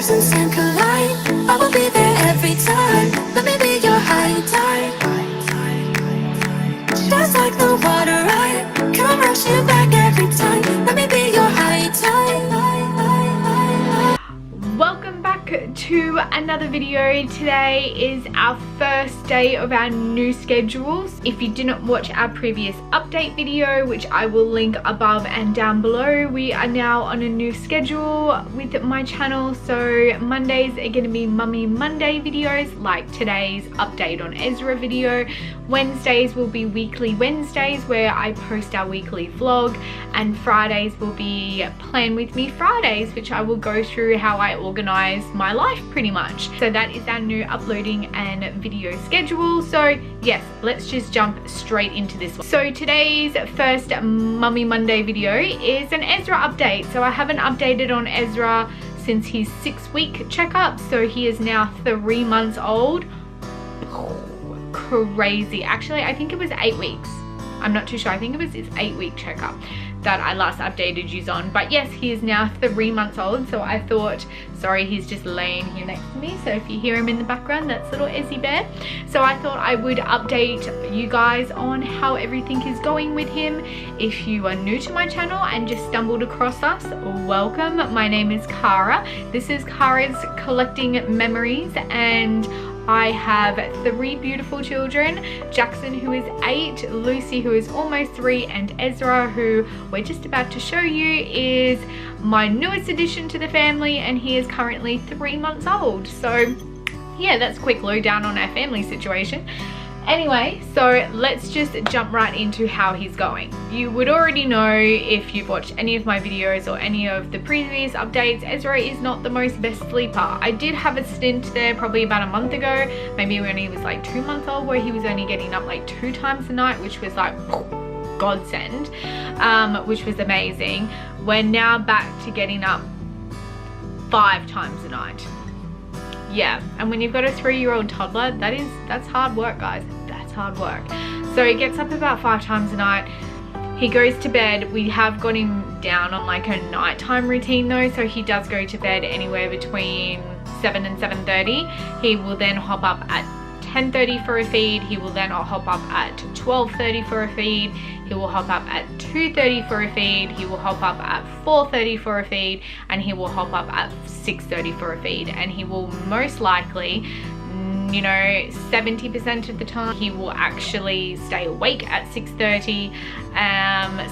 horizons and collide. I will be there every time. Let me be your high tide. Just like the water, I come rushing back every time. Let me be your high tide. Welcome back to another video. Today is our first day of our new schedules. If you didn't watch our previous update video, which I will link above and down below, we are now on a new schedule with my channel. So Mondays are going to be Mummy Monday videos, like today's update on Ezra video. Wednesdays will be weekly Wednesdays where I post our weekly vlog, and Fridays will be Plan With Me Fridays, which I will go through how I organize my life pretty much. So that is our new uploading and video schedule. So yes, let's just jump straight into this one. So today's first Mummy Monday video is an Ezra update. So I haven't updated on Ezra since his 6-week checkup. So he is now 3 months old. Crazy. Actually, I think it was 8 weeks. I'm not too sure. I think it was his 8-week checkup that I last updated you on. But yes, he is now 3 months old. So I thought, sorry, he's just laying here next to me. So if you hear him in the background, that's little Ezzy Bear. So I thought I would update you guys on how everything is going with him. If you are new to my channel and just stumbled across us, welcome. My name is Cara. This is Cara's Collecting Memories, and I have 3 beautiful children. Jackson, who is 8, Lucy, who is almost 3, and Ezra, who we're just about to show you, is my newest addition to the family, and he is currently 3 months old. So yeah, that's a quick lowdown on our family situation. Anyway, so let's just jump right into how he's going. You would already know if you've watched any of my videos or any of the previous updates, Ezra is not the most best sleeper. I did have a stint there probably about a month ago, maybe when he was like 2 months old, where he was only getting up like 2 times a night, which was like godsend, which was amazing. We're now back to getting up 5 times a night. Yeah, and when you've got a 3-year-old toddler, that's hard work, guys. That's hard work. So he gets up about 5 times a night. He goes to bed. We have got him down on like a nighttime routine though, so he does go to bed anywhere between 7 and 7:30. He will then hop up at 10:30 for a feed. He will then hop up at 12:30 for a feed. He will hop up at 2:30 for a feed. He will hop up at 4:30 for a feed, and he will hop up at 6:30 for a feed. And he will most likely, you know, 70% of the time he will actually stay awake at 6:30.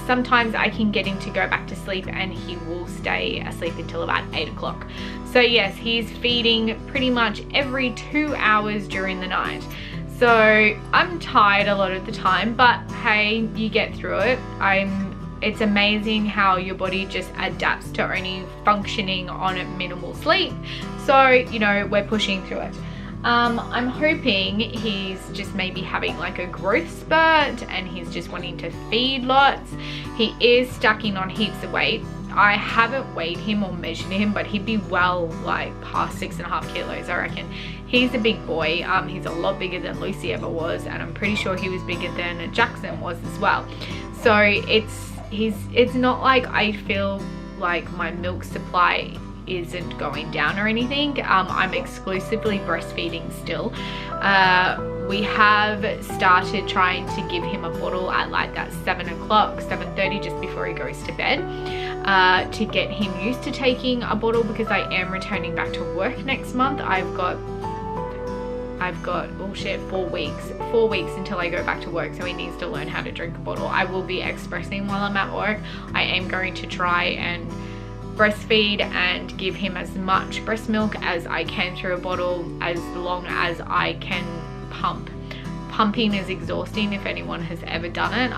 Sometimes I can get him to go back to sleep and he will stay asleep until about 8 o'clock. So yes, he's feeding pretty much every 2 hours during the night. So I'm tired a lot of the time, but hey, you get through it. It's amazing how your body just adapts to only functioning on minimal sleep. So, you know, we're pushing through it. I'm hoping he's just maybe having like a growth spurt and he's just wanting to feed lots. He is stacking on heaps of weight. I haven't weighed him or measured him, but he'd be well like past 6.5 kilos, I reckon. He's a big boy. He's a lot bigger than Lucy ever was, and I'm pretty sure he was bigger than Jackson was as well. So it's not like I feel like my milk supply isn't going down or anything. I'm exclusively breastfeeding still. We have started trying to give him a bottle at like that 7 o'clock, 7:30, just before he goes to bed, to get him used to taking a bottle, because I am returning back to work next month. I've got oh shit, 4 weeks until I go back to work, so he needs to learn how to drink a bottle. I will be expressing while I'm at work. I am going to try and breastfeed and give him as much breast milk as I can through a bottle, as long as I can pump. Pumping is exhausting if anyone has ever done it.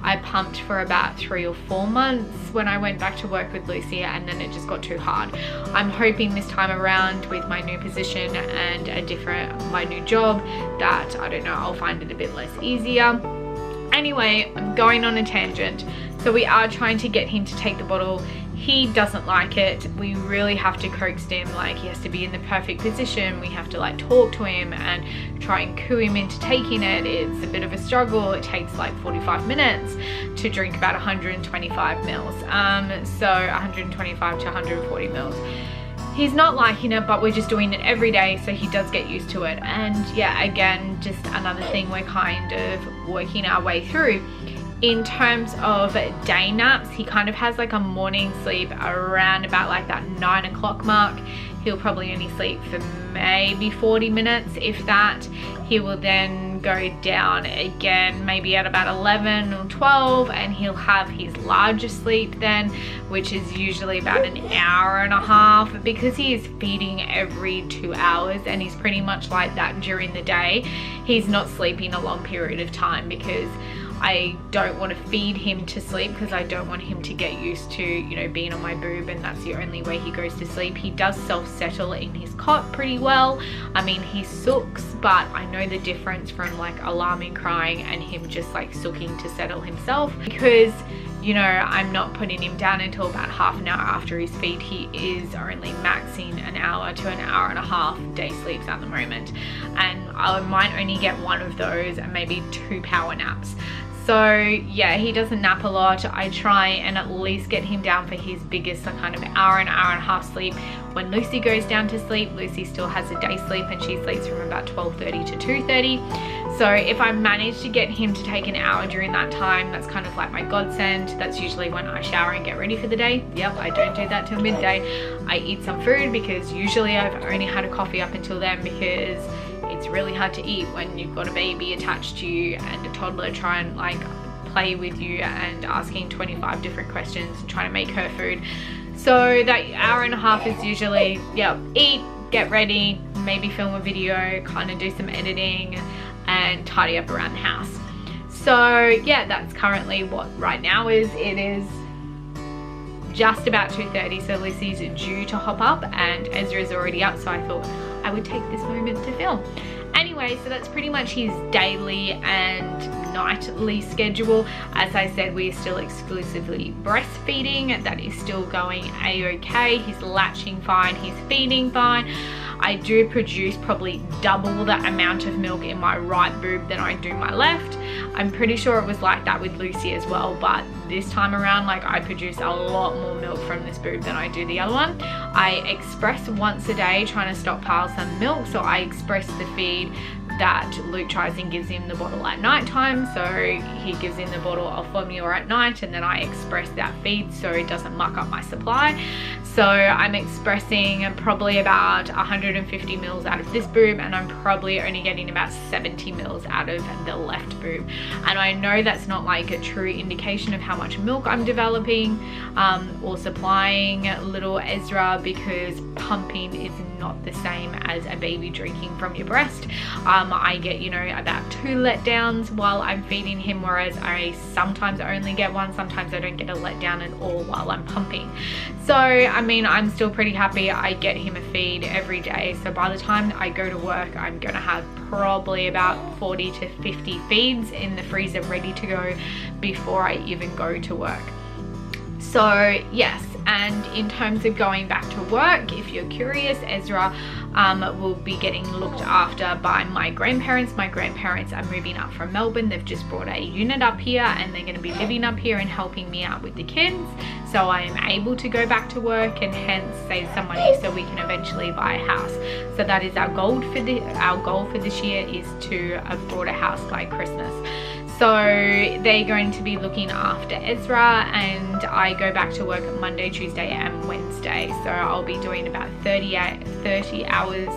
I pumped for about 3 or 4 months when I went back to work with Lucia, and then it just got too hard. I'm hoping this time around with my new position and my new job, that, I don't know, I'll find it a bit less easier. Anyway, I'm going on a tangent. So we are trying to get him to take the bottle. He doesn't like it. We really have to coax him, like he has to be in the perfect position. We have to like talk to him and try and coo him into taking it. It's a bit of a struggle. It takes like 45 minutes to drink about 125 mils. So 125 to 140 mils. he's not liking it, but we're just doing it every day, so he does get used to it. And yeah, again, just another thing we're kind of working our way through. In terms of day naps, he kind of has like a morning sleep around about like that 9 o'clock mark. He'll probably only sleep for maybe 40 minutes, if that. He will then go down again maybe at about 11 or 12, and he'll have his larger sleep then, which is usually about an hour and a half, because he is feeding every 2 hours, and he's pretty much like that during the day. He's not sleeping a long period of time because I don't want to feed him to sleep, because I don't want him to get used to, you know, being on my boob and that's the only way he goes to sleep. He does self-settle in his cot pretty well. I mean, he sooks, but I know the difference from like alarming crying and him just like sooking to settle himself, because, you know, I'm not putting him down until about half an hour after his feed. He is only maxing an hour to an hour and a half day sleeps at the moment, and I might only get one of those and maybe 2 power naps. So yeah, he doesn't nap a lot. I try and at least get him down for his biggest kind of hour and a half sleep. When Lucy goes down to sleep, Lucy still has a day sleep, and she sleeps from about 12:30 to 2:30. So if I manage to get him to take an hour during that time, that's kind of like my godsend. That's usually when I shower and get ready for the day. Yep, I don't do that till midday. I eat some food, because usually I've only had a coffee up until then, because it's really hard to eat when you've got a baby attached to you and a toddler trying and like play with you and asking 25 different questions and trying to make her food. So that hour and a half is usually, yeah, eat, get ready, maybe film a video, kind of do some editing and tidy up around the house. So yeah, that's currently what right now is. It is just about 2:30, so Lucy's due to hop up and Ezra'S already up, so I thought I would take this moment to film. Anyway, so that's pretty much his daily and nightly schedule. As I said, we're still exclusively breastfeeding. That is still going a-okay. He's latching fine, he's feeding fine. I do produce probably double the amount of milk in my right boob than I do my left. I'm pretty sure it was like that with Lucy as well, but this time around, like, I produce a lot more milk from this boob than I do the other one. I express once a day, trying to stockpile some milk, so I express the feed that Luke tries and gives him the bottle at night time. So he gives him the bottle of formula at night, and then I express that feed so it doesn't muck up my supply. So I'm expressing probably about 150 mils out of this boob, and I'm probably only getting about 70 mils out of the left boob. And I know that's not like a true indication of how much milk I'm developing or supplying little Ezra, because pumping is not the same as a baby drinking from your breast. I get, you know, about 2 letdowns while I'm feeding him, whereas I sometimes only get 1. Sometimes I don't get a letdown at all while I'm pumping. So I mean, I'm still pretty happy. I get him a feed every day, so by the time I go to work, I'm gonna have probably about 40 to 50 feeds in the freezer ready to go before I even go to work. So yes, and in terms of going back to work, if you're curious, Ezra will be getting looked after by my grandparents. My grandparents are moving up from Melbourne. They've just brought a unit up here, and they're going to be living up here and helping me out with the kids, so I am able to go back to work and hence save some money so we can eventually buy a house. So that is our goal for this year, is to have bought a house by Christmas. So they're going to be looking after Ezra, and I go back to work Monday, Tuesday and Wednesday. So I'll be doing about 30 hours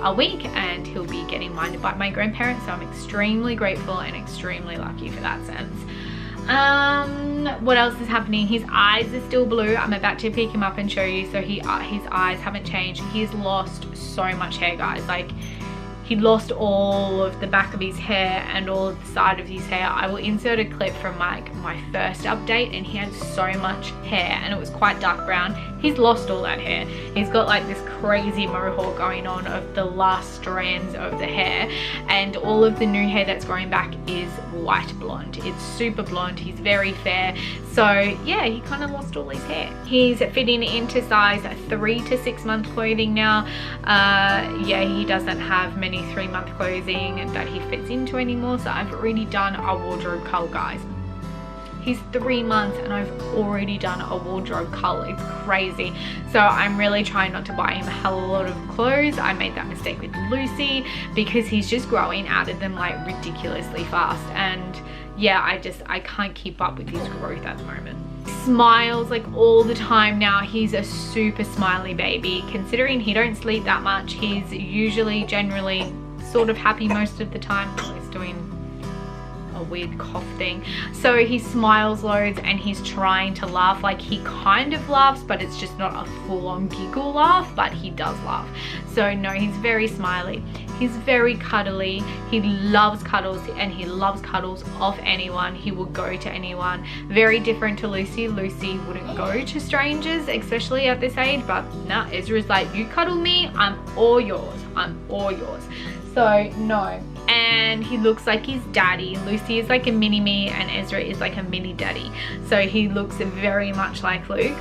a week, and he'll be getting minded by my grandparents. So I'm extremely grateful and extremely lucky for that sense. What else is happening? His eyes are still blue. I'm about to pick him up and show you. So his eyes haven't changed. He's lost so much hair, guys. Like, he lost all of the back of his hair and all of the side of his hair. I will insert a clip from like my first update, and he had so much hair and it was quite dark brown. He's lost all that hair. He's got like this crazy mohawk going on of the last strands of the hair, and all of the new hair that's growing back is white blonde. It's super blonde. He's very fair. So yeah, he kind of lost all his hair. He's fitting into size 3 to 6 month clothing now. Yeah, he doesn't have many 3-month clothing that he fits into anymore, so I've already done a wardrobe cull, guys. He's 3 months and I've already done a wardrobe cull. It's crazy. So I'm really trying not to buy him a hell of a lot of clothes. I made that mistake with Lucy because he's just growing out of them like ridiculously fast. And yeah, I can't keep up with his growth at the moment. Smiles like all the time now. He's a super smiley baby. Considering he don't sleep that much, he's usually generally sort of happy most of the time. Oh, he's doing a weird cough thing. So he smiles loads and he's trying to laugh. Like he kind of laughs, but it's just not a full-on giggle laugh, but he does laugh. So no, he's very smiley. He's very cuddly. He loves cuddles and he loves cuddles off anyone. He will go to anyone. Very different to Lucy. Lucy wouldn't go to strangers, especially at this age, but nah, Ezra'S like, you cuddle me, I'm all yours. I'm all yours. So no. And he looks like his daddy. Lucy is like a mini me and Ezra is like a mini daddy. So he looks very much like Luke,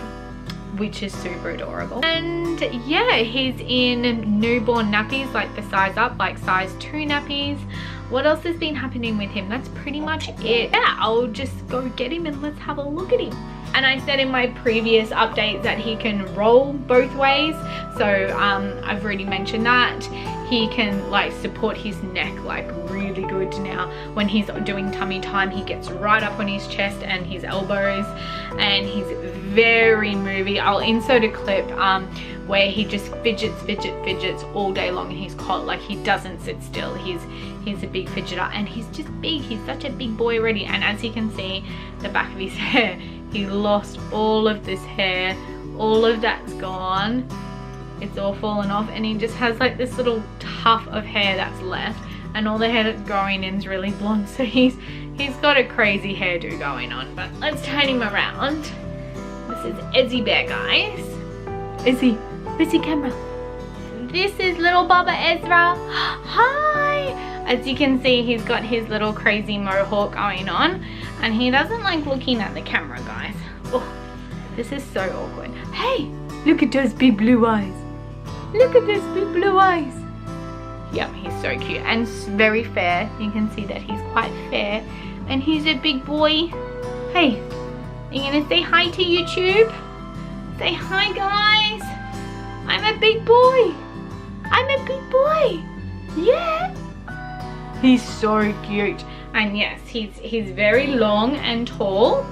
which is super adorable. And yeah, he's in newborn nappies, like the size up, like size 2 nappies. What else has been happening with him? That's pretty much it. Yeah, I'll just go get him and let's have a look at him. And I said in my previous updates that he can roll both ways. So I've already mentioned that. He can like support his neck like really good now. When he's doing tummy time, he gets right up on his chest and his elbows, and he's very movie. I'll insert a clip where he just fidgets all day long in his cot. Like he doesn't sit still. He's a big fidgeter and he's just big. He's such a big boy already. And as you can see, the back of his hair, he lost all of this hair. All of that's gone. It's all fallen off and he just has like this little tuft of hair that's left, and all the hair that's growing in is really blonde. So he's got a crazy hairdo going on. But let's turn him around. This is Ezzy Bear, guys. Ezzy, where's the camera? This is little Baba Ezra. Hi! As you can see, he's got his little crazy mohawk going on and he doesn't like looking at the camera, guys. Oh, this is so awkward. Hey, look at those big blue eyes. Look at those big blue eyes. Yep, he's so cute and very fair. You can see that he's quite fair and he's a big boy. Hey, are you gonna say hi to YouTube? Say hi, guys. I'm a big boy. I'm a big boy. Yeah. He's so cute. And yes, he's very long and tall.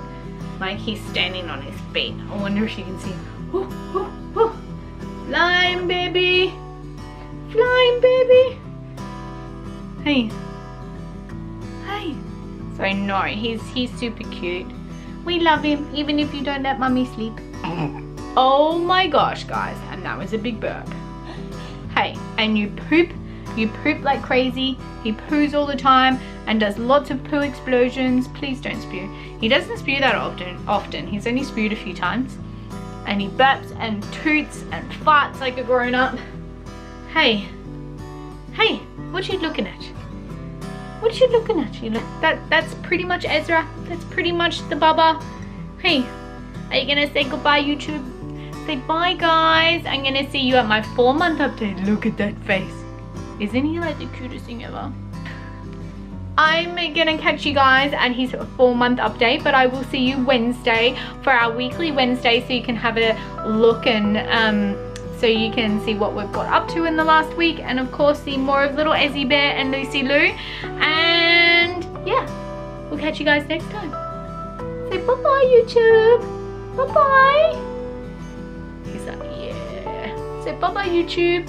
Like he's standing on his feet. I wonder if you can see him. Ooh, ooh, ooh. Flying, baby. Flying, baby. Hey. Hey. So no, he's super cute. We love him, even if you don't let mommy sleep. Oh my gosh, guys. And that was a big burp. Hey, and you poop like crazy. He poos all the time and does lots of poo explosions. Please don't spew. He doesn't spew that often. He's only spewed a few times. And he burps and toots and farts like a grown-up. Hey, what you looking at? What you looking at? You look, that's pretty much Ezra. That's pretty much the Baba. Hey, are you gonna say goodbye, YouTube? Say bye, guys. I'm gonna see you at my 4-month update. Look at that face. Isn't he like the cutest thing ever? I'm gonna catch you guys at his 4-month update, but I will see you Wednesday for our weekly Wednesday, so you can have a look and so you can see what we've got up to in the last week, and of course see more of little Ezzy Bear and Lucy Lou. And yeah, we'll catch you guys next time. Say bye-bye, YouTube. Bye-bye. He's like, yeah. Say bye-bye, YouTube.